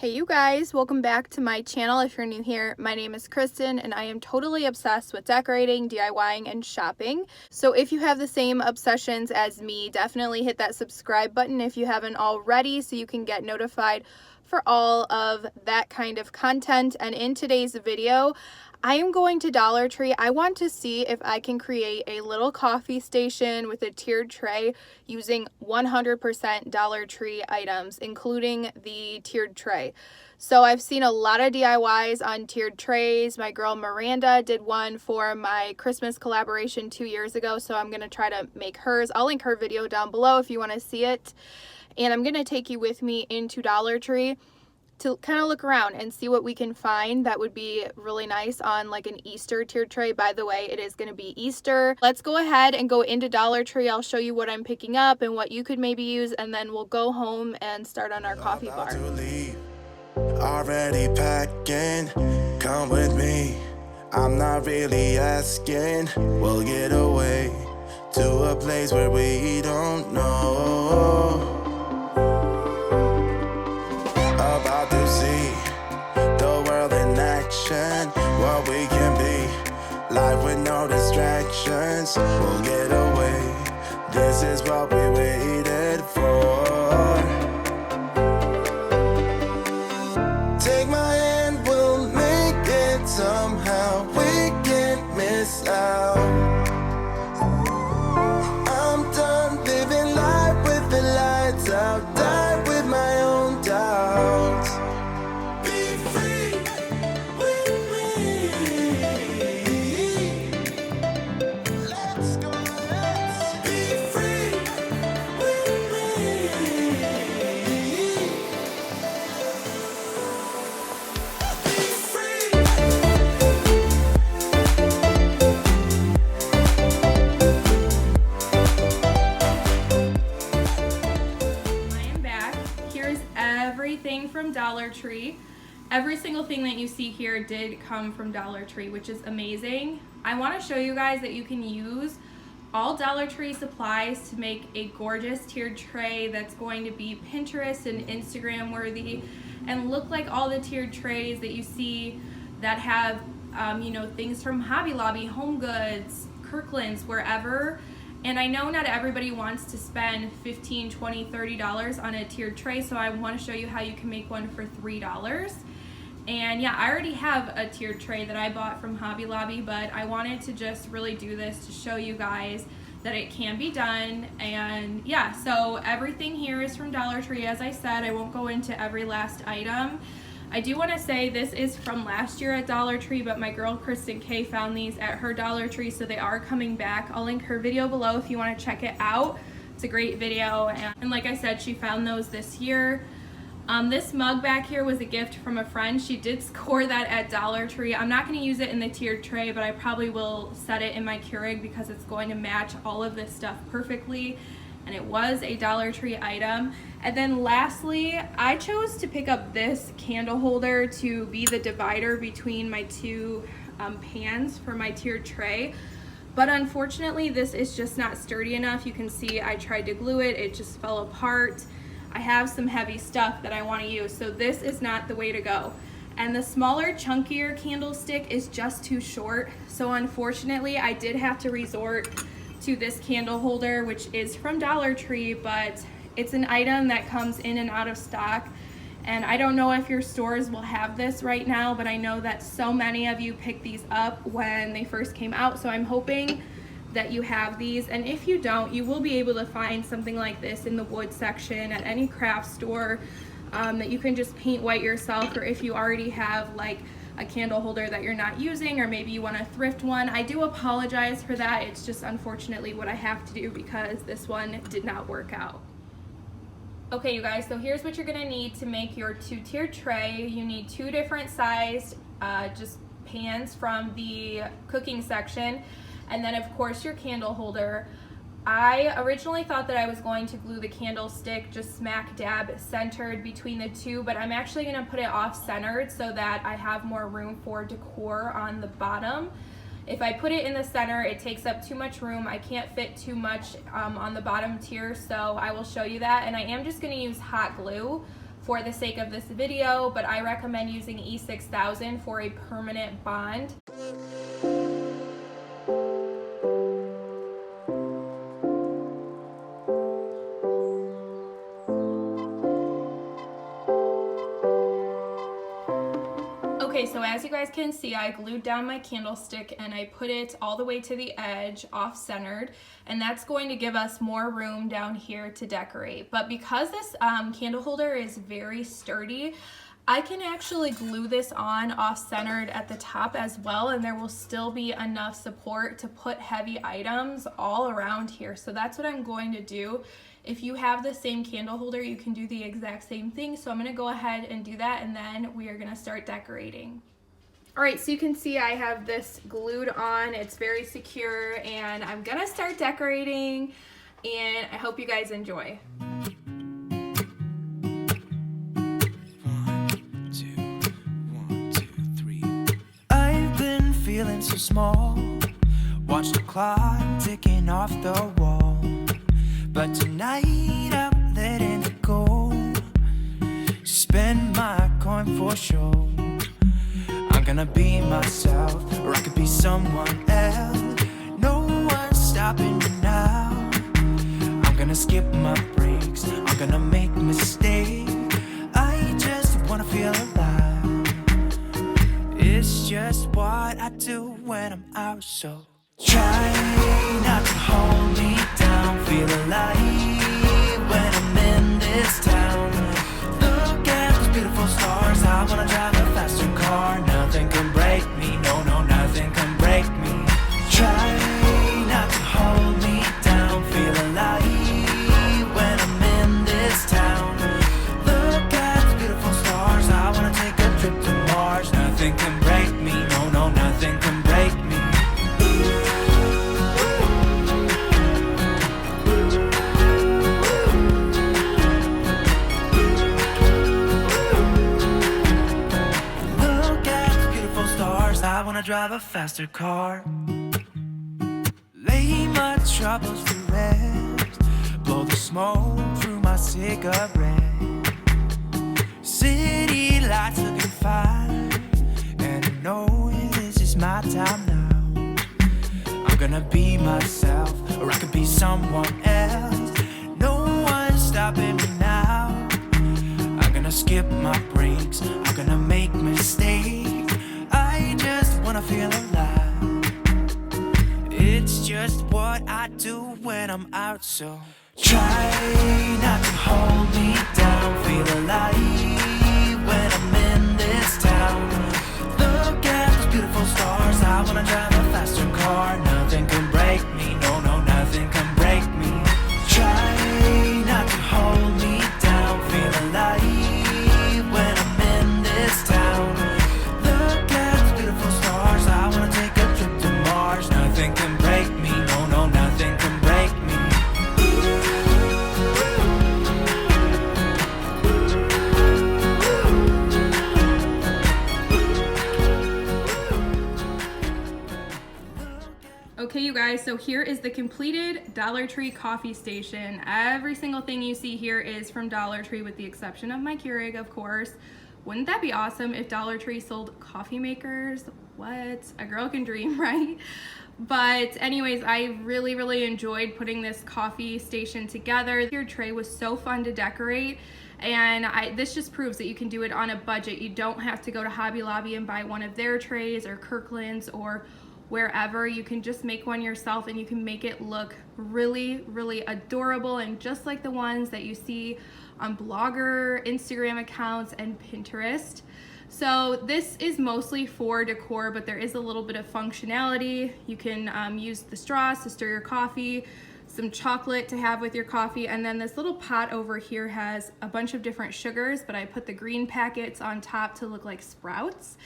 Hey you guys, welcome back to my channel. If you're new here, my name is Kristen and I am totally obsessed with decorating, DIYing, and shopping. So if you have the same obsessions as me, definitely hit that subscribe button if you haven't already so you can get notified for all of that kind of content. And in today's video, I am going to Dollar Tree. I want to see if I can create a little coffee station with a tiered tray using 100% Dollar Tree items, including the tiered tray. So I've seen a lot of DIYs on tiered trays. My girl Miranda did one for my Christmas collaboration 2 years ago, so I'm going to try to make hers. I'll link her video down below if you want to see it. And I'm going to take you with me into Dollar Tree to kind of look around and see what we can find that would be really nice on like an Easter tiered tray. By the way, it is going to be Easter. Let's go ahead and go into Dollar Tree. I'll show you what I'm picking up and what you could maybe use, and then we'll go home and start on our coffee bar. Already packing, come with me. I'm not really asking. We'll get away to a place where we don't know. About to see the world in action, what we can be, life with no distractions. We'll get away, this is what we waited for. Take my hand, we'll make it somehow. We can't miss out. I'm done living life with the lights out. Die with my own doubts. Be free with me. Let's go, let's be free with me. Be free. I am back. Here's everything from Dollar Tree. Every single thing that you see here did come from Dollar Tree, which is amazing. I want to show you guys that you can use all Dollar Tree supplies to make a gorgeous tiered tray that's going to be Pinterest and Instagram worthy and look like all the tiered trays that you see that have things from Hobby Lobby, Home Goods, Kirkland's, wherever. And I know not everybody wants to spend $15, $20, $30 on a tiered tray, so I want to show you how you can make one for $3. And yeah, I already have a tiered tray that I bought from Hobby Lobby, but I wanted to just really do this to show you guys that it can be done. And yeah, so everything here is from Dollar Tree. As I said, I won't go into every last item. I do want to say this is from last year at Dollar Tree, but my girl Kristen K found these at her Dollar Tree, so they are coming back. I'll link her video below if you want to check it out. It's a great video, and like I said, she found those this year. This mug back here was a gift from a friend. She did score that at Dollar Tree. I'm not going to use it in the tiered tray, but I probably will set it in my Keurig because it's going to match all of this stuff perfectly. And it was a Dollar Tree item. And then lastly, I chose to pick up this candle holder to be the divider between my two pans for my tiered tray. But unfortunately, this is just not sturdy enough. You can see I tried to glue it, it just fell apart. I have some heavy stuff that I want to use, so this is not the way to go. And the smaller, chunkier candlestick is just too short. So unfortunately, I did have to resort to this candle holder, which is from Dollar Tree, but it's an item that comes in and out of stock. And I don't know if your stores will have this right now, but I know that so many of you picked these up when they first came out. So I'm hoping that you have these. And if you don't, you will be able to find something like this in the wood section at any craft store that you can just paint white yourself, or if you already have like a candle holder that you're not using, or maybe you want to thrift one. I do apologize for that. It's just unfortunately what I have to do because this one did not work out. Okay, you guys, so here's what you're gonna need to make your two-tiered tray. You need two different sized just pans from the cooking section, and then of course your candle holder. I originally thought that I was going to glue the candlestick just smack dab centered between the two, but I'm actually going to put it off centered so that I have more room for decor on the bottom. If I put it in the center, it takes up too much room. I can't fit too much on the bottom tier, so I will show you that. And I am just going to use hot glue for the sake of this video, but I recommend using E6000 for a permanent bond. Okay, so as you guys can see, I glued down my candlestick and I put it all the way to the edge, off-centered, and that's going to give us more room down here to decorate. But because this candle holder is very sturdy, I can actually glue this on off-centered at the top as well, and there will still be enough support to put heavy items all around here. So that's what I'm going to do. If you have the same candle holder, you can do the exact same thing. So I'm gonna go ahead and do that, and then we are gonna start decorating. All right, so you can see I have this glued on. It's very secure, and I'm gonna start decorating, and I hope you guys enjoy. 1, 2, 3. I've been feeling so small. Watch the clock ticking off the wall. But tonight I'm letting it go. Spend my coin for sure. I'm gonna be myself, or I could be someone else. No one's stopping me now. I'm gonna skip my breaks, I'm gonna make mistakes. I just wanna feel alive. It's just what I do when I'm out, so try not to hold me down. Feel alive when I'm in this town. Look at those beautiful stars. I wanna drive a faster car. Nothing can break me. No, no, nothing can break me. Try not to hold me down. Feel alive when I'm in this town. Look at those beautiful stars. I wanna take a trip to Mars. Nothing can break me. No, no, nothing can break me. I wanna drive a faster car. Lay my troubles to rest. Blow the smoke through my cigarette. City lights looking fine, and I know this is my time now. I'm gonna be myself, or I could be someone else. No one's stopping me now. I'm gonna skip my breaks, I'm gonna make mistakes. I just wanna feel alive. It's just what I do when I'm out, so try not to hold me down. Feel alive when I'm in this town. Look at those beautiful stars. I wanna drive a faster car. Nothing can break me. No, no, nothing can break me. Try not to hold me down. Feel alive when I'm in this town. I wanna take a trip to Mars. Nothing can break me. No, no, nothing can break me. Okay, you guys, so here is the completed Dollar Tree coffee station. Every single thing you see here is from Dollar Tree, with the exception of my Keurig, of course. Wouldn't that be awesome if Dollar Tree sold coffee makers? What? A girl can dream, right? But anyways, I really enjoyed putting this coffee station together. Your tray was so fun to decorate, and this just proves that you can do it on a budget. You don't have to go to Hobby Lobby and buy one of their trays, or Kirkland's, or wherever. You can just make one yourself, and you can make it look really adorable, and just like the ones that you see on blogger, Instagram accounts, and Pinterest. So this is mostly for decor, but there is a little bit of functionality. You can use the straws to stir your coffee, some chocolate to have with your coffee, and then this little pot over here has a bunch of different sugars, but I put the green packets on top to look like sprouts.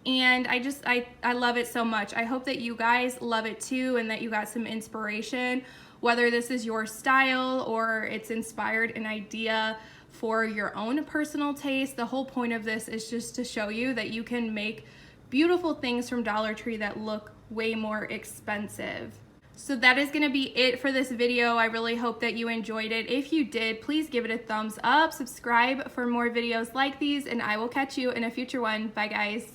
And I love it so much. I hope that you guys love it too, and that you got some inspiration, whether this is your style or it's inspired an idea for your own personal taste. The whole point of this is just to show you that you can make beautiful things from Dollar Tree that look way more expensive. So that is going to be it for this video. I really hope that you enjoyed it. If you did, please give it a thumbs up, subscribe for more videos like these, and I will catch you in a future one. Bye guys.